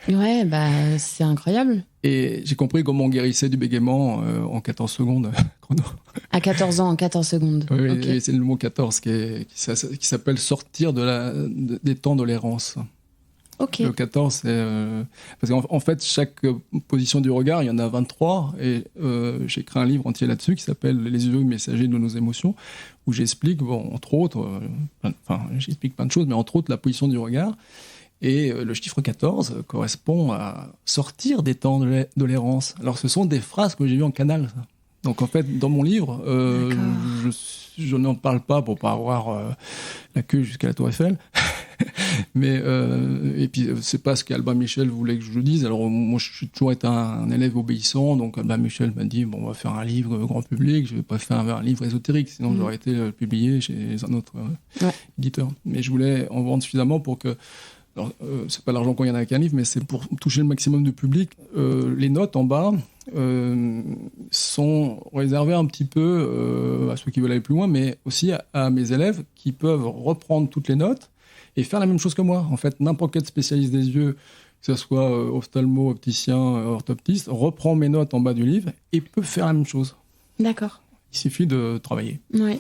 Ouais, bah, c'est incroyable. Et j'ai compris comment on guérissait du bégaiement en 14 secondes chrono. À 14 ans, en 14 secondes. Oui, Okay. et c'est le mot 14 qui s'appelle sortir des temps de l'errance. Ok. Le 14, c'est... parce qu'en fait, chaque position du regard, il y en a 23, et j'ai écrit un livre entier là-dessus qui s'appelle « Les yeux messagers de nos émotions », où j'explique, entre autres, j'explique plein de choses, mais entre autres la position du regard. Et le chiffre 14 correspond à sortir des temps de l'errance. Alors, ce sont des phrases que j'ai vues en canal, ça. Donc, en fait, dans mon livre, je n'en parle pas pour pas avoir la queue jusqu'à la Tour Eiffel. Mais, et puis, c'est pas ce qu'Albin Michel voulait que je dise. Alors, moi, je suis toujours été un élève obéissant. Donc, Albin Michel m'a dit, bon, on va faire un livre grand public. Je vais pas faire un livre ésotérique. Sinon, j'aurais été publié chez un autre éditeur. Mais je voulais en vendre suffisamment pour que... Alors, c'est pas l'argent qu'on gagne avec un livre, mais c'est pour toucher le maximum de public. Les notes en bas sont réservées un petit peu à ceux qui veulent aller plus loin, mais aussi à mes élèves qui peuvent reprendre toutes les notes et faire la même chose que moi. En fait, n'importe quel spécialiste des yeux, que ce soit ophtalmo, opticien, orthoptiste, reprend mes notes en bas du livre et peut faire la même chose. D'accord. Il suffit de travailler. Ouais.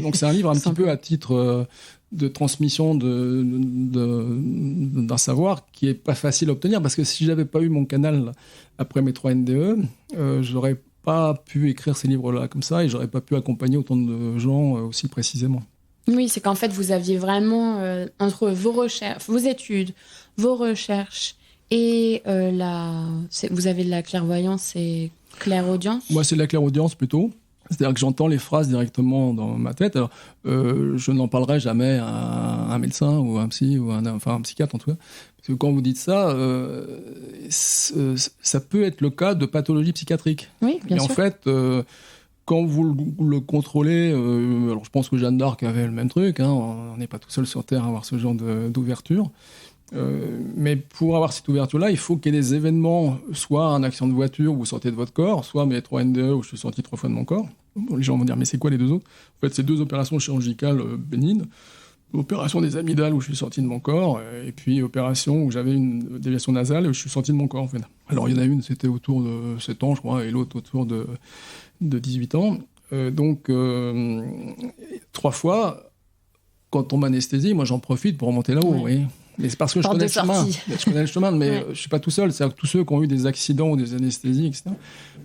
donc c'est un livre un petit peu à titre de transmission d'un savoir qui est pas facile à obtenir, parce que si j'avais pas eu mon canal après mes 3 NDE, j'aurais pas pu écrire ces livres-là comme ça, et j'aurais pas pu accompagner autant de gens aussi précisément. Oui, c'est qu'en fait, vous aviez vraiment, entre vos recherches, vos études, vos recherches et vous avez de la clairvoyance et clairaudience? Moi, c'est de la clairaudience plutôt. C'est-à-dire que j'entends les phrases directement dans ma tête. Alors, je n'en parlerai jamais à un médecin ou un psy, ou un psychiatre en tout cas. Parce que quand vous dites ça, ça peut être le cas de pathologie psychiatrique. Oui, bien sûr. Et en fait, quand vous le contrôlez, alors je pense que Jeanne d'Arc avait le même truc, hein, on n'est pas tout seul sur Terre à avoir ce genre d'ouverture. Mais pour avoir cette ouverture-là, il faut qu'il y ait des événements, soit un accident de voiture où vous sortez de votre corps, soit mes 3 NDE où je suis sorti 3 fois de mon corps. Bon, les gens vont dire, mais c'est quoi les 2 autres? En fait, c'est 2 opérations chirurgicales bénignes. Opération des amygdales où je suis sorti de mon corps, et puis opération où j'avais une déviation nasale où je suis sorti de mon corps, en fait. Alors, il y en a une, c'était autour de 7 ans, je crois, et l'autre autour de 18 ans. Donc, 3 fois, quand on m'anesthésie, moi, j'en profite pour remonter là-haut, oui. Mais c'est parce que je connais le chemin. Je connais le chemin, mais je ne suis pas tout seul. C'est-à-dire que tous ceux qui ont eu des accidents ou des anesthésies, etc.,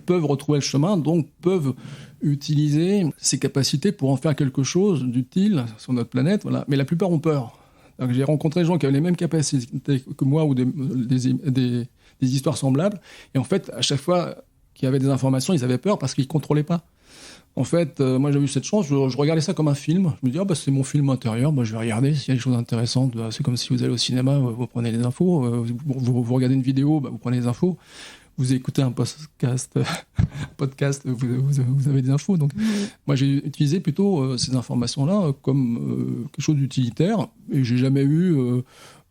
peuvent retrouver le chemin, donc peuvent utiliser ces capacités pour en faire quelque chose d'utile sur notre planète. Voilà. Mais la plupart ont peur. Donc, j'ai rencontré des gens qui avaient les mêmes capacités que moi ou des histoires semblables. Et en fait, à chaque fois qu'il y avait des informations, ils avaient peur parce qu'ils ne contrôlaient pas. En fait, moi, j'ai eu cette chance, je regardais ça comme un film. Je me dis, c'est mon film intérieur, je vais regarder s'il y a des choses intéressantes. C'est comme si vous allez au cinéma, vous prenez des infos. Vous regardez une vidéo, vous prenez des infos. Vous écoutez un podcast, vous avez des infos. Donc, moi, j'ai utilisé plutôt ces informations-là comme quelque chose d'utilitaire. Et j'ai jamais eu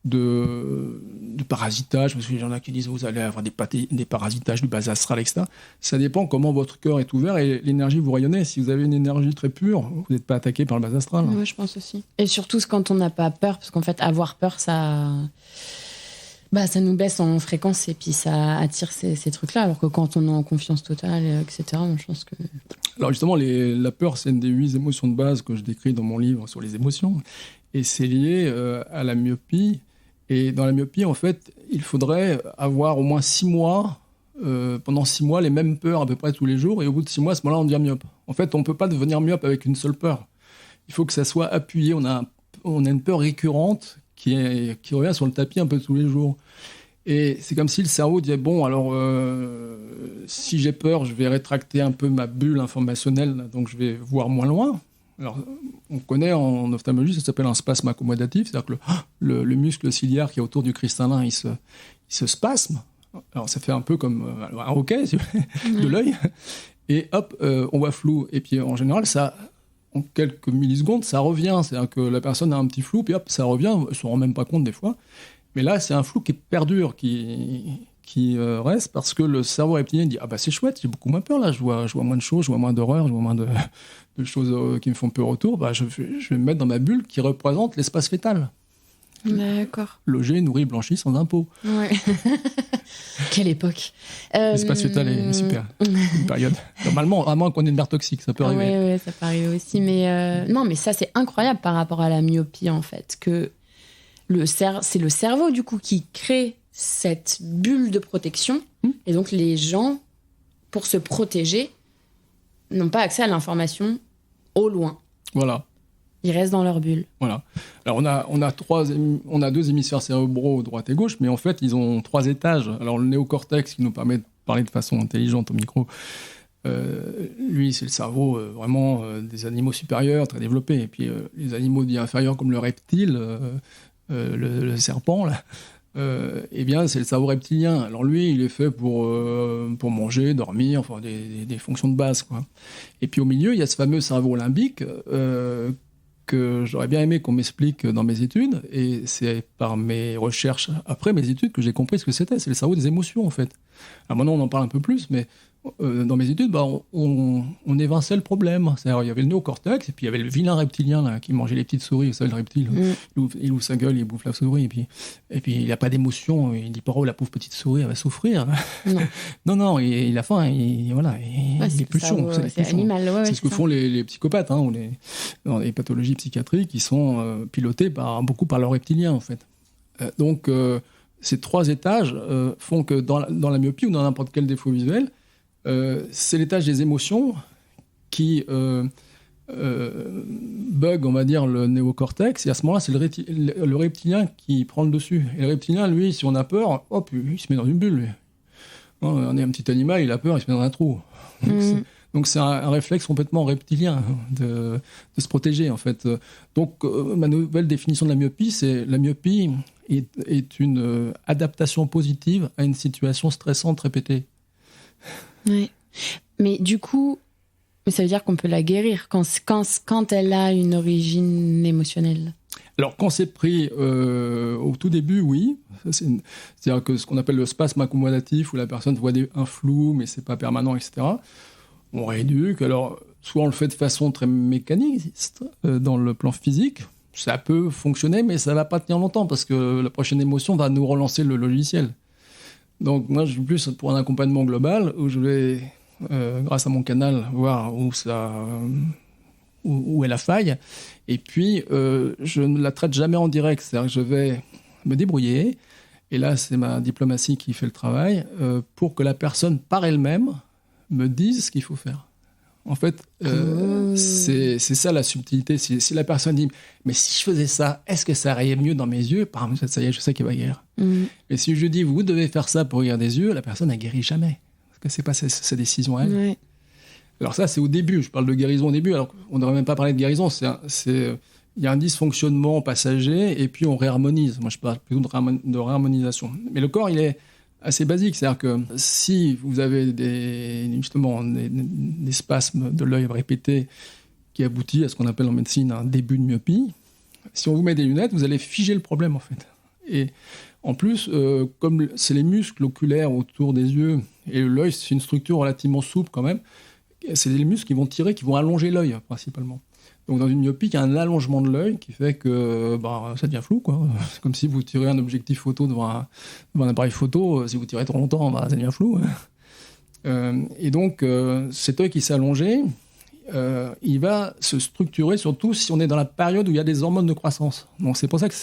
de parasitage, parce qu'il y en a qui disent vous allez avoir des parasitages du bas astral, etc. Ça dépend comment votre cœur est ouvert et l'énergie vous rayonnez. Si vous avez une énergie très pure, vous n'êtes pas attaqué par le bas astral. Oui, je pense aussi. Et surtout quand on n'a pas peur, parce qu'en fait, avoir peur, ça nous baisse en fréquence et puis ça attire ces trucs-là, alors que quand on est en confiance totale, etc., je pense que... Alors justement, la peur, c'est une des 8 émotions de base que je décris dans mon livre sur les émotions. Et c'est lié à la myopie. Et dans la myopie, en fait, il faudrait avoir au moins 6 mois, pendant 6 mois, les mêmes peurs à peu près tous les jours. Et au bout de 6 mois, à ce moment-là, on devient myope. En fait, on ne peut pas devenir myope avec une seule peur. Il faut que ça soit appuyé. On a une peur récurrente qui revient sur le tapis un peu tous les jours. Et c'est comme si le cerveau disait, bon, alors, si j'ai peur, je vais rétracter un peu ma bulle informationnelle, donc je vais voir moins loin. Alors, on connaît en ophtalmologie, ça s'appelle un spasme accommodatif, c'est-à-dire que le muscle ciliaire qui est autour du cristallin, il se spasme. Alors, ça fait un peu comme un hoquet de l'œil. Et hop, on voit flou. Et puis, en général, ça, en quelques millisecondes, ça revient. C'est-à-dire que la personne a un petit flou, puis hop, ça revient. Elle ne se rend même pas compte des fois. Mais là, c'est un flou qui perdure, qui reste, parce que le cerveau reptilien dit « Ah bah c'est chouette, j'ai beaucoup moins peur là, je vois moins de choses, je vois moins d'horreurs, je vois moins de choses qui me font peur autour. Bah, je vais me mettre dans ma bulle qui représente l'espace fœtal. » D'accord. Loger, nourri, blanchi, sans impôt. Ouais. Quelle époque. L'espace fœtal est super. Une période. Normalement, à moins qu'on ait une mère toxique, ça peut arriver. Oui, ça peut arriver aussi. Mais non, mais ça, c'est incroyable par rapport à la myopie, en fait. Que c'est le cerveau, du coup, qui crée cette bulle de protection. Et donc, les gens, pour se protéger, n'ont pas accès à l'information au loin. Voilà. Ils restent dans leur bulle. Voilà. Alors, on a 2 hémisphères cérébraux, droite et gauche, mais en fait, ils ont 3 étages. Alors, le néocortex, qui nous permet de parler de façon intelligente au micro, lui, c'est le cerveau vraiment des animaux supérieurs, très développé. Et puis, les animaux dits inférieurs, comme le reptile, le serpent, là, eh bien, c'est le cerveau reptilien. Alors, lui, il est fait pour manger, dormir, enfin, des fonctions de base, quoi. Et puis, au milieu, il y a ce fameux cerveau limbique que j'aurais bien aimé qu'on m'explique dans mes études, et c'est par mes recherches après mes études que j'ai compris ce que c'était. C'est le cerveau des émotions, en fait. Alors maintenant, on en parle un peu plus, mais dans mes études, on évinçait le problème. C'est-à-dire, il y avait le néocortex, et puis il y avait le vilain reptilien là, qui mangeait les petites souris. Vous savez, le reptile, il ouvre sa gueule, il bouffe la souris, et puis il n'a pas d'émotion. Il dit pas, oh, la pauvre petite souris, elle va souffrir. Non, il a faim, il est plus chaud. C'est animal. Ouais, c'est ce que font les psychopathes, hein, ou dans les pathologies psychiatriques, qui sont pilotées beaucoup par le reptilien, en fait. Donc, ces 3 étages font que dans la myopie ou dans n'importe quel défaut visuel, c'est l'étage des émotions qui bug, on va dire, le néocortex, et à ce moment-là, c'est le reptilien qui prend le dessus. Et le reptilien, lui, si on a peur, hop, il se met dans une bulle. Lui. On est un petit animal, il a peur, il se met dans un trou. Donc c'est un réflexe complètement reptilien de se protéger, en fait. Donc ma nouvelle définition de la myopie, c'est la myopie est une adaptation positive à une situation stressante répétée. Oui. Mais du coup, ça veut dire qu'on peut la guérir quand elle a une origine émotionnelle. Alors, quand c'est pris au tout début, oui. C'est-à-dire que ce qu'on appelle le spasme accommodatif, où la personne voit un flou, mais c'est pas permanent, etc. On rééduque. Alors, soit on le fait de façon très mécaniste, dans le plan physique. Ça peut fonctionner, mais ça va pas tenir longtemps, parce que la prochaine émotion va nous relancer le logiciel. Donc moi, je suis plus pour un accompagnement global où je vais, grâce à mon canal, voir où est la faille. Et puis, je ne la traite jamais en direct. C'est-à-dire que je vais me débrouiller. Et là, c'est ma diplomatie qui fait le travail pour que la personne, par elle-même, me dise ce qu'il faut faire. En fait, c'est ça la subtilité. Si la personne dit « Mais si je faisais ça, est-ce que ça irait mieux dans mes yeux ?» Par exemple, ça y est, je sais qu'il va guérir. Et si je dis « Vous devez faire ça pour regarder des yeux », la personne n'a guéri jamais. Parce que c'est pas sa décision à elle. Ouais. Alors ça, c'est au début. Je parle de guérison au début. Alors on ne devrait même pas parler de guérison. Il y a un dysfonctionnement passager et puis on réharmonise. Moi, je parle plutôt de réharmonisation. Mais le corps, il est assez basique. C'est-à-dire que si vous avez des spasmes de l'œil répétés qui aboutit à ce qu'on appelle en médecine un début de myopie, si on vous met des lunettes, vous allez figer le problème, en fait. Et en plus, comme c'est les muscles oculaires autour des yeux et l'œil, c'est une structure relativement souple quand même, c'est les muscles qui vont tirer, qui vont allonger l'œil, principalement. Donc dans une myopie, il y a un allongement de l'œil qui fait que ça devient flou, quoi. C'est comme si vous tirez un objectif photo devant un appareil photo, si vous tirez trop longtemps, ça devient flou. Et donc cet œil qui s'est allongé, il va se structurer surtout si on est dans la période où il y a des hormones de croissance. Donc c'est pour ça que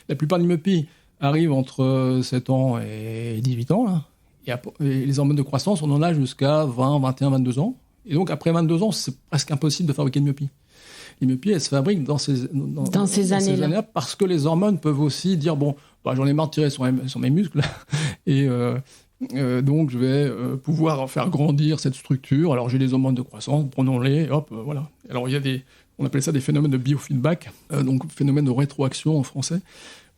la plupart des myopies arrivent entre 7 ans et 18 ans. Là. Et les hormones de croissance, on en a jusqu'à 20, 21, 22 ans. Et donc après 22 ans, c'est presque impossible de fabriquer une myopie. Les myopies, elles se fabriquent dans ces années-là parce que les hormones peuvent aussi dire bon, j'en ai marre de tirer sur mes muscles et donc je vais pouvoir faire grandir cette structure. Alors j'ai des hormones de croissance, prenons-les, hop, voilà. Alors on appelle ça des phénomènes de biofeedback, donc phénomène de rétroaction en français,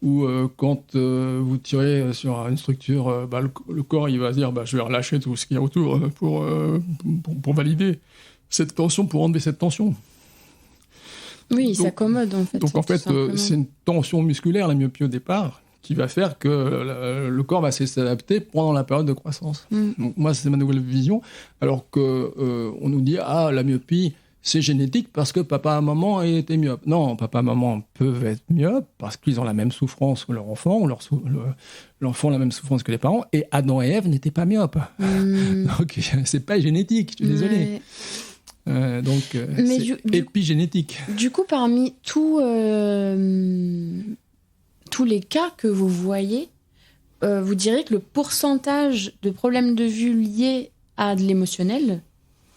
où quand vous tirez sur une structure, le corps il va dire je vais relâcher tout ce qu'il y a autour pour valider cette tension, pour enlever cette tension. Oui, il s'accommode en fait. Donc en fait, c'est une tension musculaire, la myopie au départ, qui va faire que le corps va s'adapter pendant la période de croissance. Donc moi, c'est ma nouvelle vision. Alors qu'on nous dit, la myopie, c'est génétique parce que papa et maman étaient myopes. Non, papa et maman peuvent être myopes parce qu'ils ont la même souffrance que leur enfant, ou l'enfant a la même souffrance que les parents, et Adam et Ève n'étaient pas myopes. Donc c'est pas génétique, je suis désolé. C'est épigénétique. Du coup, parmi tous les cas que vous voyez, vous diriez que le pourcentage de problèmes de vue liés à de l'émotionnel,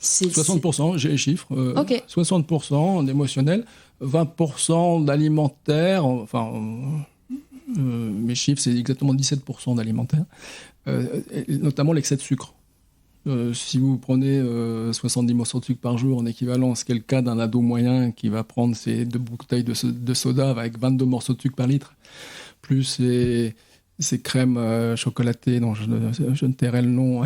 c'est 60%, j'ai les chiffres. Okay. 60% d'émotionnel, 20% d'alimentaire, mes chiffres, c'est exactement 17% d'alimentaire, notamment l'excès de sucre. Si vous prenez 70 morceaux de sucre par jour en équivalent, ce qui est le cas d'un ado moyen qui va prendre ses 2 bouteilles de soda avec 22 morceaux de sucre par litre, plus ces crèmes chocolatées, dont je ne tairai le nom,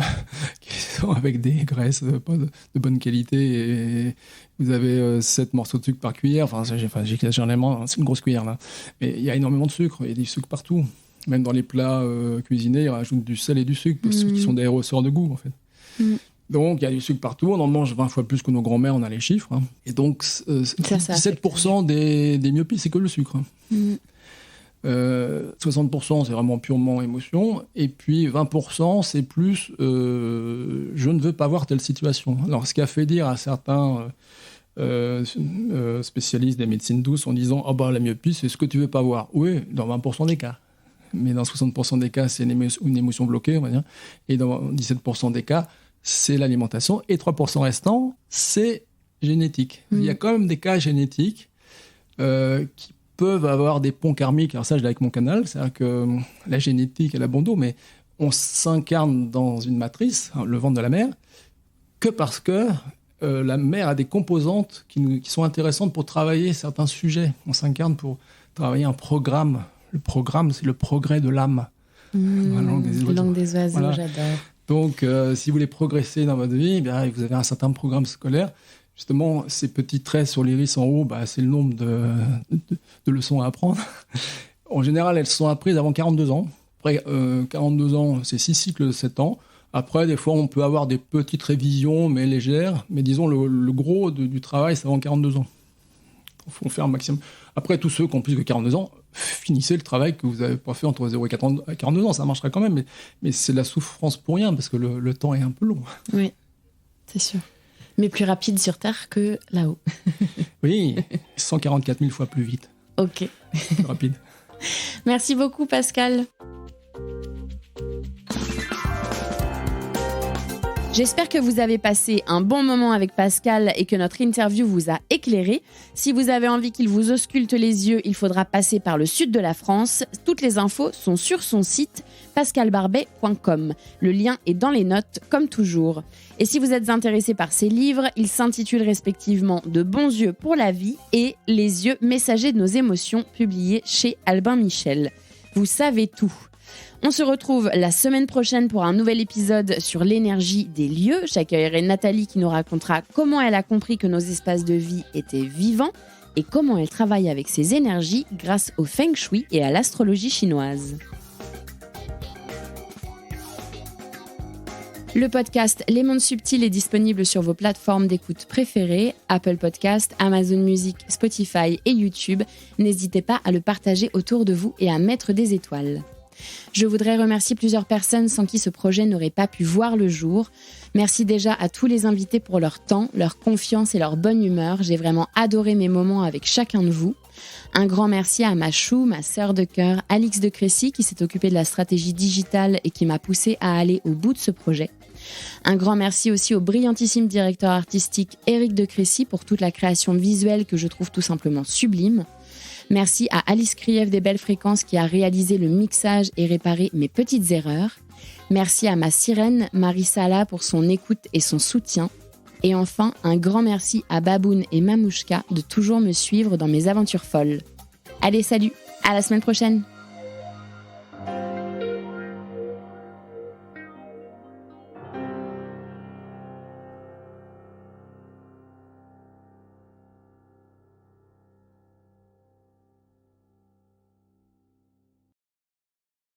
qui sont avec des graisses pas de bonne qualité, et vous avez 7 morceaux de sucre par cuillère, j'exagère généralement, c'est une grosse cuillère là, mais il y a énormément de sucre, il y a du sucre partout, même dans les plats cuisinés, ils rajoutent du sel et du sucre, parce qu'ils sont des ressorts de goût en fait. Donc il y a du sucre partout, on en mange 20 fois plus que nos grands-mères, on a les chiffres, hein. Et donc 17% des myopies, c'est que le sucre. 60% c'est vraiment purement émotion, et puis 20% c'est plus je ne veux pas voir telle situation. Alors ce qui a fait dire à certains spécialistes des médecines douces en disant la myopie c'est ce que tu veux pas voir. Oui, dans 20% des cas, mais dans 60% des cas c'est une émotion bloquée, on va dire, et dans 17% des cas c'est l'alimentation, et 3% restants c'est génétique. Il y a quand même des cas génétiques qui peuvent avoir des ponts karmiques. Alors ça, je l'ai avec mon canal, c'est-à-dire que la génétique, elle a bon dos, mais on s'incarne dans une matrice, le ventre de la mère, que parce que la mère a des composantes qui sont intéressantes pour travailler certains sujets. On s'incarne pour travailler un programme. Le programme, c'est le progrès de l'âme. La langue des oiseaux, voilà. J'adore. Donc, si vous voulez progresser dans votre vie, vous avez un certain programme scolaire. Justement, ces petits traits sur l'iris en haut, c'est le nombre de leçons à apprendre. En général, elles sont apprises avant 42 ans. Après 42 ans, c'est 6 cycles de 7 ans. Après, des fois, on peut avoir des petites révisions, mais légères. Mais disons, le gros du travail, c'est avant 42 ans. Il faut faire un maximum. Après, tous ceux qui ont plus que 42 ans, finissez le travail que vous n'avez pas fait entre 0 et 42 ans. Ça marchera quand même, mais c'est de la souffrance pour rien, parce que le temps est un peu long. Oui, c'est sûr. Mais plus rapide sur Terre que là-haut. Oui, 144 000 fois plus vite. Ok. Plus rapide. Merci beaucoup, Pascal. J'espère que vous avez passé un bon moment avec Pascal et que notre interview vous a éclairé. Si vous avez envie qu'il vous ausculte les yeux, il faudra passer par le sud de la France. Toutes les infos sont sur son site pascalbarbet.com. Le lien est dans les notes, comme toujours. Et si vous êtes intéressé par ses livres, ils s'intitulent respectivement « De bons yeux pour la vie » et « Les yeux messagers de nos émotions » publiés chez Albin Michel. Vous savez tout. On se retrouve la semaine prochaine pour un nouvel épisode sur l'énergie des lieux. J'accueillerai Nathalie qui nous racontera comment elle a compris que nos espaces de vie étaient vivants et comment elle travaille avec ces énergies grâce au feng shui et à l'astrologie chinoise. Le podcast Les Mondes Subtils est disponible sur vos plateformes d'écoute préférées, Apple Podcast, Amazon Music, Spotify et YouTube. N'hésitez pas à le partager autour de vous et à mettre des étoiles. Je voudrais remercier plusieurs personnes sans qui ce projet n'aurait pas pu voir le jour. Merci déjà à tous les invités pour leur temps, leur confiance et leur bonne humeur. J'ai vraiment adoré mes moments avec chacun de vous. Un grand merci à ma chou, ma sœur de cœur, Alix de Crécy, qui s'est occupée de la stratégie digitale et qui m'a poussée à aller au bout de ce projet. Un grand merci aussi au brillantissime directeur artistique Éric de Crécy pour toute la création visuelle que je trouve tout simplement sublime. Merci à Alice Krief des Belles Fréquences qui a réalisé le mixage et réparé mes petites erreurs. Merci à ma sirène Marie Sala pour son écoute et son soutien. Et enfin, un grand merci à Baboun et Mamouchka de toujours me suivre dans mes aventures folles. Allez, salut, à la semaine prochaine!